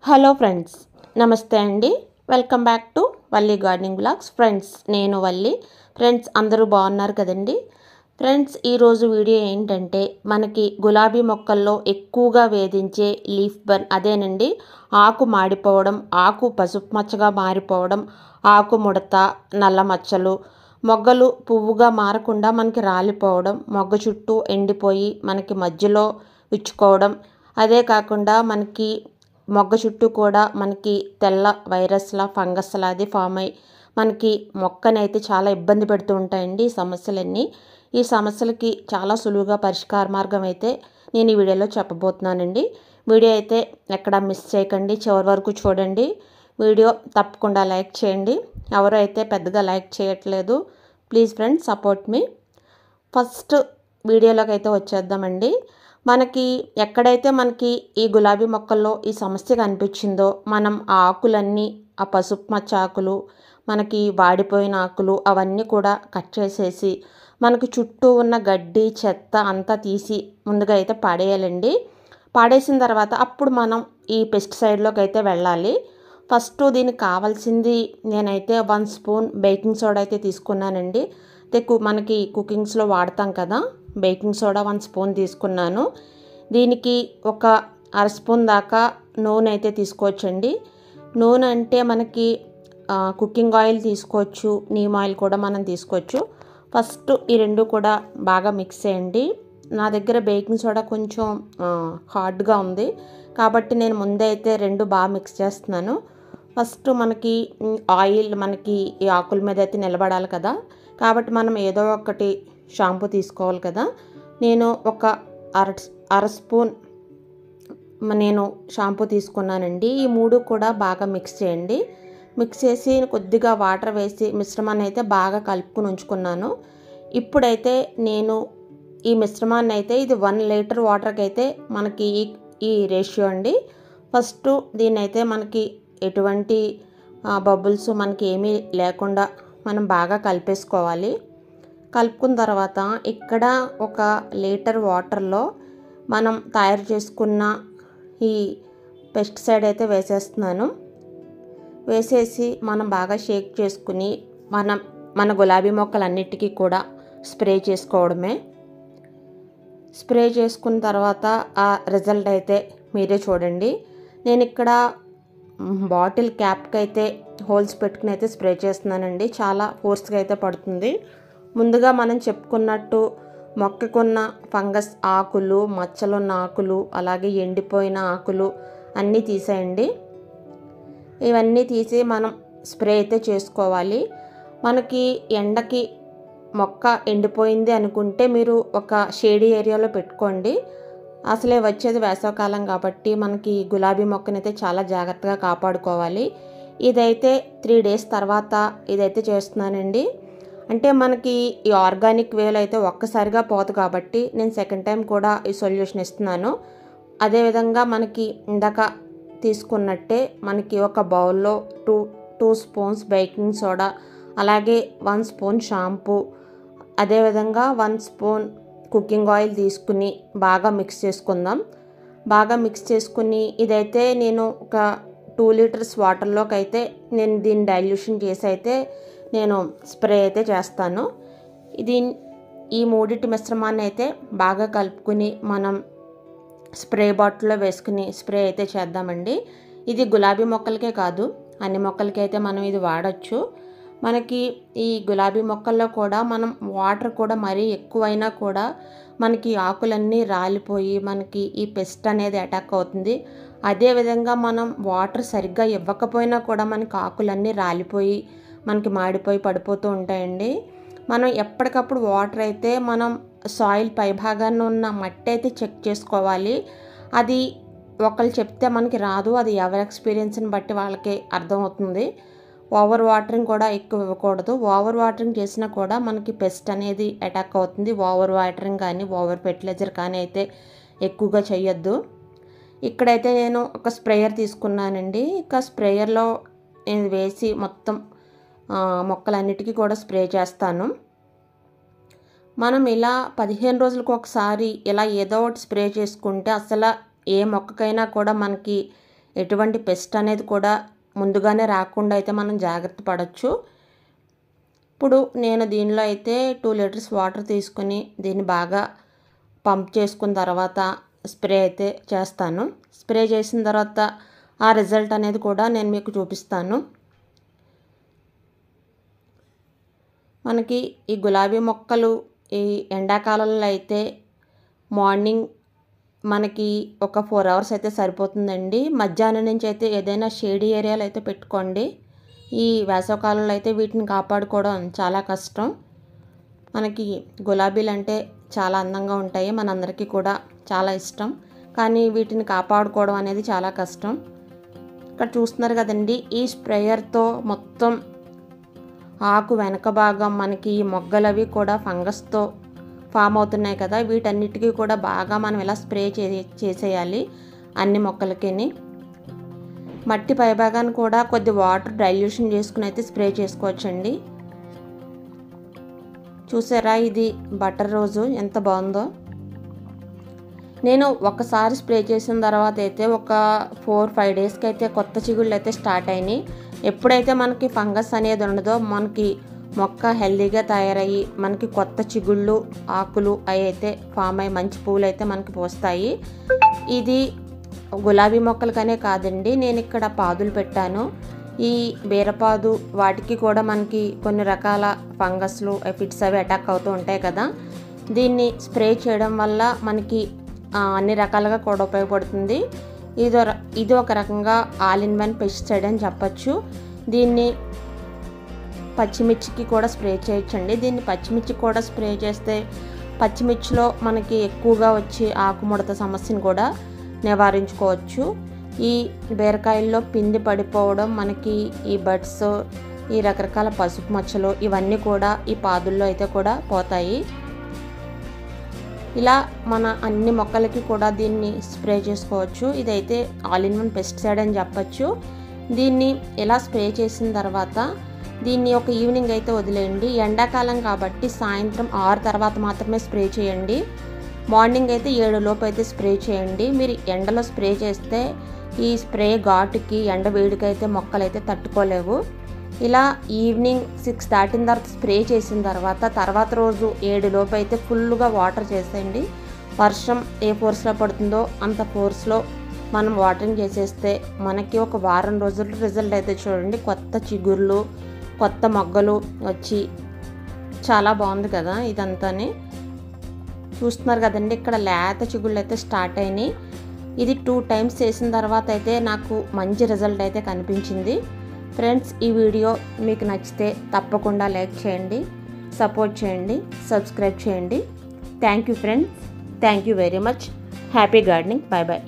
Hello friends, నమస్తే అండి. Welcome back to Valli gardening blogs. Friends, నేను వల్లి. ఫ్రెండ్స్, అందరూ బాగున్నారు కదండి. ఫ్రెండ్స్, ఈరోజు వీడియో ఏంటంటే మనకి గులాబీ మొక్కల్లో ఎక్కువగా వేధించే లీఫ్ బర్న్, అదేనండి ఆకు మాడిపోవడం, ఆకు పసుపు మచ్చగా మారిపోవడం, ఆకు ముడత, నల్ల మచ్చలు, మొగ్గలు పువ్వుగా మారకుండా మనకి రాలిపోవడం, మొగ్గ చుట్టూ ఎండిపోయి మనకి మధ్యలో విచ్చుకోవడం, అదే కాకుండా మనకి మొగ్గ చుట్టూ కూడా మనకి తెల్ల వైరస్లా ఫంగస్లా అది ఫామ్ అయ్యి మనకి మొక్కనైతే చాలా ఇబ్బంది పెడుతూ ఉంటాయండి ఈ సమస్యలన్నీ. ఈ సమస్యలకి చాలా సులువుగా పరిష్కార మార్గం అయితే నేను ఈ వీడియోలో చెప్పబోతున్నానండి. వీడియో అయితే ఎక్కడ మిస్ చేయకండి, చివరి వరకు చూడండి. వీడియో తప్పకుండా లైక్ చేయండి. ఎవరు అయితే పెద్దగా లైక్ చేయట్లేదు, please friends support me. First వీడియోలోకి అయితే వచ్చేద్దామండి. మనకి ఎక్కడైతే మనకి ఈ గులాబీ మొక్కల్లో ఈ సమస్య కనిపించిందో మనం ఆ ఆకులన్నీ, ఆ పసుపు మచ్చ ఆకులు, మనకి వాడిపోయిన ఆకులు అవన్నీ కూడా కట్ చేసేసి మనకి చుట్టూ ఉన్న గడ్డి చెత్త అంతా తీసి ముందుగా అయితే పాడేయాలండి. పాడేసిన తర్వాత అప్పుడు మనం ఈ పెస్టిసైడ్లోకి అయితే వెళ్ళాలి. ఫస్ట్ దీనికి కావాల్సింది నేనైతే 1 స్పూన్ బేకింగ్ సోడా అయితే తీసుకున్నానండి. మనకి కుకింగ్స్లో వాడతాం కదా, బేకింగ్ సోడా 1 స్పూన్ తీసుకున్నాను. దీనికి ఒక 1/2 స్పూన్ దాకా నూనె అయితే తీసుకోవచ్చండి. నూనె అంటే మనకి కుకింగ్ ఆయిల్ తీసుకోవచ్చు, నీమ్ ఆయిల్ కూడా మనం తీసుకోవచ్చు. ఫస్ట్ ఈ రెండు కూడా బాగా మిక్స్ చేయండి. నా దగ్గర బేకింగ్ సోడా కొంచెం హార్డ్గా ఉంది కాబట్టి నేను ముందే అయితే రెండు బాగా మిక్స్ చేస్తున్నాను. ఫస్ట్ మనకి ఆయిల్ మనకి ఈ ఆకుల మీద అయితే నిలబడాలి కదా, కాబట్టి మనం ఏదో ఒకటి షాంపూ తీసుకోవాలి కదా. నేను ఒక అర స్పూన్ నేను షాంపూ తీసుకున్నానండి. ఈ మూడు కూడా బాగా మిక్స్ చేయండి. మిక్స్ చేసి కొద్దిగా వాటర్ వేసి మిశ్రమాన్ని అయితే బాగా కలుపుకుని ఉంచుకున్నాను. ఇప్పుడైతే నేను ఈ మిశ్రమాన్ని అయితే ఇది 1 లీటర్ వాటర్కి అయితే మనకి ఈ రేషియో అండి. ఫస్ట్ దీన్ని అయితే మనకి ఎటువంటి బబుల్స్ మనకి ఏమీ లేకుండా మనం బాగా కలిపేసుకోవాలి. కలుపుకున్న తర్వాత ఇక్కడ 1 లీటర్ వాటర్లో మనం తయారు చేసుకున్న ఈ పెస్టిసైడ్ అయితే వేసేస్తున్నాను. వేసేసి మనం బాగా షేక్ చేసుకుని మన గులాబీ మొక్కలన్నిటికీ కూడా స్ప్రే చేసుకోవడమే. స్ప్రే చేసుకున్న తర్వాత ఆ రిజల్ట్ అయితే మీరే చూడండి. నేను ఇక్కడ బాటిల్ క్యాప్కి అయితే హోల్స్ పెట్టుకుని అయితే స్ప్రే చేస్తున్నానండి. చాలా ఫోర్స్గా అయితే పడుతుంది. ముందుగా మనం చెప్పుకున్నట్టు మొక్కకున్న ఫంగస్ ఆకులు, మచ్చలున్న ఆకులు, అలాగే ఎండిపోయిన ఆకులు అన్నీ తీసేయండి. ఇవన్నీ తీసి మనం స్ప్రే అయితే చేసుకోవాలి. మనకి ఎండకి మొక్క ఎండిపోయింది అనుకుంటే మీరు ఒక షేడీ ఏరియాలో పెట్టుకోండి. అసలే వచ్చేది వేసవకాలం కాబట్టి మనకి గులాబీ మొక్కనైతే చాలా జాగ్రత్తగా కాపాడుకోవాలి. ఇదైతే 3 డేస్ తర్వాత ఇదైతే చేస్తున్నానండి. అంటే మనకి ఈ ఆర్గానిక్ వేలో అయితే ఒక్కసారిగా పోదు కాబట్టి నేను సెకండ్ టైం కూడా ఈ సొల్యూషన్ ఇస్తున్నాను. అదేవిధంగా మనకి ఇందాక తీసుకున్నట్టే మనకి ఒక బౌల్లో 2 స్పూన్స్ బేకింగ్ సోడా, అలాగే 1 స్పూన్ షాంపూ, అదేవిధంగా 1 స్పూన్ కుకింగ్ ఆయిల్ తీసుకుని బాగా మిక్స్ చేసుకుందాం. బాగా మిక్స్ చేసుకుని ఇదైతే నేను ఒక 2 లీటర్స్ వాటర్లోకి అయితే నేను దీన్ని డైల్యూషన్ చేసి అయితే నేను స్ప్రే అయితే చేస్తాను. ఈ మూడిటి మిశ్రమాన్ని అయితే బాగా కలుపుకుని మనం స్ప్రే బాటిల్లో వేసుకుని స్ప్రే అయితే చేద్దామండి. ఇది గులాబీ మొక్కలకే కాదు, అన్ని మొక్కలకి అయితే మనం ఇది వాడచ్చు. మనకి ఈ గులాబీ మొక్కల్లో కూడా మనం వాటర్ కూడా మరీ ఎక్కువైనా కూడా మనకి ఆకులన్నీ రాలిపోయి మనకి ఈ పెస్ట్ అనేది అటాక్ అవుతుంది. అదేవిధంగా మనం వాటర్ సరిగ్గా ఇవ్వకపోయినా కూడా మనకి ఆకులన్నీ రాలిపోయి మనకి మాడిపోయి పడిపోతూ ఉంటాయండి. మనం ఎప్పటికప్పుడు వాటర్ అయితే మనం సాయిల్ పైభాగాన్ని ఉన్న మట్టి అయితే చెక్ చేసుకోవాలి. అది ఒకళ్ళు చెప్తే మనకి రాదు, అది ఎవరి ఎక్స్పీరియన్స్ని బట్టి వాళ్ళకి అర్థమవుతుంది. ఓవర్ వాటరింగ్ కూడా ఎక్కువ ఇవ్వకూడదు. ఓవర్ వాటరింగ్ చేసినా కూడా మనకి పెస్ట్ అనేది అటాక్ అవుతుంది. ఓవర్ వాటరింగ్ కానీ ఓవర్ ఫెర్టిలైజర్ కానీ అయితే ఎక్కువగా చేయొద్దు. ఇక్కడైతే నేను ఒక స్ప్రేయర్ తీసుకున్నానండి. ఇక స్ప్రేయర్లో నేను వేసి మొత్తం మొక్కలన్నిటికీ కూడా స్ప్రే చేస్తాను. మనం ఇలా 15 రోజులకు ఒకసారి ఇలా ఏదో ఒకటి స్ప్రే చేసుకుంటే అసలు ఏ మొక్కకైనా కూడా మనకి ఎటువంటి పెస్ట్ అనేది కూడా ముందుగానే రాకుండా అయితే మనం జాగ్రత్త పడవచ్చు. ఇప్పుడు నేను దీనిలో అయితే 2 లీటర్స్ వాటర్ తీసుకుని దీన్ని బాగా పంప్ చేసుకున్న తర్వాత స్ప్రే అయితే చేస్తాను. స్ప్రే చేసిన తర్వాత ఆ రిజల్ట్ అనేది కూడా నేను మీకు చూపిస్తాను. మనకి ఈ గులాబీ మొక్కలు ఈ ఎండాకాలంలో అయితే మార్నింగ్ మనకి ఒక 4 అవర్స్ అయితే సరిపోతుందండి. మధ్యాహ్నం నుంచి అయితే ఏదైనా షేడీ ఏరియాలో అయితే పెట్టుకోండి. ఈ వేసవికాలంలో అయితే వీటిని కాపాడుకోవడం చాలా కష్టం. మనకి గులాబీలు అంటే చాలా అందంగా ఉంటాయి, మనందరికీ కూడా చాలా ఇష్టం. కానీ వీటిని కాపాడుకోవడం అనేది చాలా కష్టం. ఇక్కడ చూస్తున్నారు కదండి, ఈ స్ప్రేయర్తో మొత్తం ఆకు వెనక భాగం మనకి మొగ్గలవి కూడా ఫంగస్తో ఫామ్ అవుతున్నాయి కదా, వీటన్నిటికీ కూడా బాగా మనం ఇలా స్ప్రే చేసేయాలి అన్ని మొక్కలకి. మట్టి పైభాగాన్ని కూడా కొద్ది వాటర్ డైల్యూషన్ చేసుకుని అయితే స్ప్రే చేసుకోవచ్చండి. చూసారా, ఇది బటర్ రోజు ఎంత బాగుందో. నేను ఒకసారి స్ప్రే చేసిన తర్వాత అయితే ఒక 4-5 డేస్కి అయితే కొత్త చిగుళ్ళు అయితే స్టార్ట్ అయినాయి. ఎప్పుడైతే మనకి ఫంగస్ అనేది ఉండదో మనకి మొక్క హెల్దీగా తయారయ్యి మనకి కొత్త చిగుళ్ళు ఆకులు అవి అయితే ఫామ్ అయ్యి మంచి పూలు అయితే మనకి పోస్తాయి. ఇది గులాబీ మొక్కలకనే కాదండి, నేను ఇక్కడ పాదులు పెట్టాను. ఈ బీరపాదు వాటికి కూడా మనకి కొన్ని రకాల ఫంగస్లు ఫిట్స్ అవి అటాక్ అవుతూ ఉంటాయి కదా, దీన్ని స్ప్రే చేయడం వల్ల మనకి అన్ని రకాలుగా కూడా ఉపయోగపడుతుంది. ఇది ఒక రకంగా ఆల్ ఇన్ వన్ పెస్టిసైడ్ అని చెప్పచ్చు. దీన్ని పచ్చిమిర్చికి కూడా స్ప్రే చేయొచ్చండి. దీన్ని పచ్చిమిర్చికి కూడా స్ప్రే చేస్తే పచ్చిమిర్చిలో మనకి ఎక్కువగా వచ్చే ఆకుముడత సమస్యను కూడా నివారించుకోవచ్చు. ఈ బీరకాయల్లో పిండి పడిపోవడం, మనకి ఈ బడ్స్, ఈ రకరకాల పసుపు మచ్చలు ఇవన్నీ కూడా ఈ పాదుల్లో అయితే కూడా పోతాయి. ఇలా మన అన్ని మొక్కలకి కూడా దీన్ని స్ప్రే చేసుకోవచ్చు. ఇదైతే ఆల్ ఇన్ వన్ పెస్టిసైడ్ అని చెప్పచ్చు. దీన్ని ఇలా స్ప్రే చేసిన తర్వాత దీన్ని ఒక ఈవినింగ్ అయితే వదిలేయండి. ఎండాకాలం కాబట్టి సాయంత్రం 6 తర్వాత మాత్రమే స్ప్రే చేయండి. మార్నింగ్ అయితే 7 లోపు అయితే స్ప్రే చేయండి. మీరు ఎండలో స్ప్రే చేస్తే ఈ స్ప్రే ఘాటుకి ఎండ వేడికి అయితే మొక్కలు అయితే తట్టుకోలేవు. ఇలా ఈవినింగ్ 6 దాటిన తర్వాత స్ప్రే చేసిన తర్వాత రోజు 7 లోపు అయితే ఫుల్గా వాటర్ చేసేయండి. వర్షం ఏ ఫోర్స్లో పడుతుందో అంత ఫోర్స్లో మనం వాటరింగ్ చేసేస్తే మనకి ఒక వారం రోజుల్లో రిజల్ట్ అయితే చూడండి. కొత్త చిగుర్లు, కొత్త మొగ్గలు వచ్చి చాలా బాగుంది కదా. ఇదంతానే చూస్తున్నారు కదండి, ఇక్కడ లేత చిగుళ్ళు అయితే స్టార్ట్ అయినాయి. ఇది 2 టైమ్స్ చేసిన తర్వాత అయితే నాకు మంచి రిజల్ట్ అయితే కనిపించింది. ఫ్రెండ్స్, ఈ వీడియో మీకు నచ్చితే తప్పకుండా లైక్ చేయండి, సపోర్ట్ చేయండి, సబ్స్క్రైబ్ చేయండి. Thank you friends, thank you very much. Happy gardening. Bye bye.